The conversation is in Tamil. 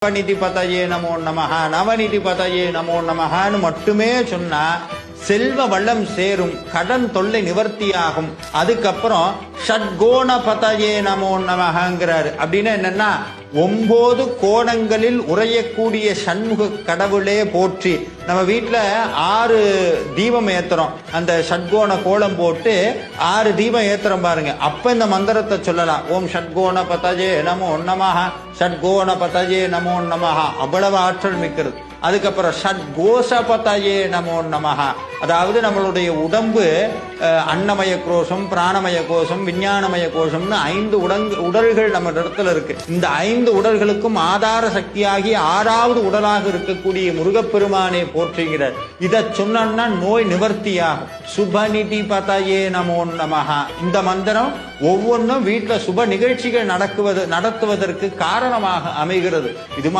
நவநிதி பதயே நமோ நமஹ, நவநிதி பதயே நமோ நமஹன்னு மட்டுமே சொன்னா செல்வ வளம் சேரும், கடன் தொல்லை நிவர்த்தியாகும். அதுக்கப்புறம் ஷட்கோண பதயே நமோ நமஹங்கிறாரு. அப்படின்னா என்னன்னா 9 கோணங்களில் உறையக்கூடிய சண்முக கடவுளே போற்றி. நம்ம வீட்டுல 6 தீபம் ஏத்துறோம், அந்த ஷட்கோண கோலம் போட்டு 6 தீபம் ஏத்துறோம் பாருங்க. அப்ப இந்த மந்திரத்தை சொல்லலாம். ஓம் ஷட்கோண பதயே நமோ நமஹ, ஷட்கோண பதயே நமோ நமஹ. அவ்வளவு ஆற்றல் மிக்கிறது. அதுக்கப்புறம் ஷட்கோஷ பதயே நமோ நமஹ, அதாவது நம்மளுடைய உடம்பு அன்னமய கோஷம், பிராணமய கோஷம், விஞ்ஞானமய கோஷம்னு 5 உடல்கள் நம்ம இடத்துல இருக்கு. இந்த 5 உடல்களுக்கும் ஆதார சக்தியாகி 6வது உடலாக இருக்கக்கூடிய முருகப்பெருமானை போற்றுகிறார். இதை சொன்னா நோய் நிவர்த்தியாகும். சுபநிதி பதயே நமோ நமஹ. இந்த மந்திரம் ஒவ்வொன்றும் வீட்டுல சுப நிகழ்ச்சிகள் நடத்துவதற்கு காரணமாக அமைகிறது. இது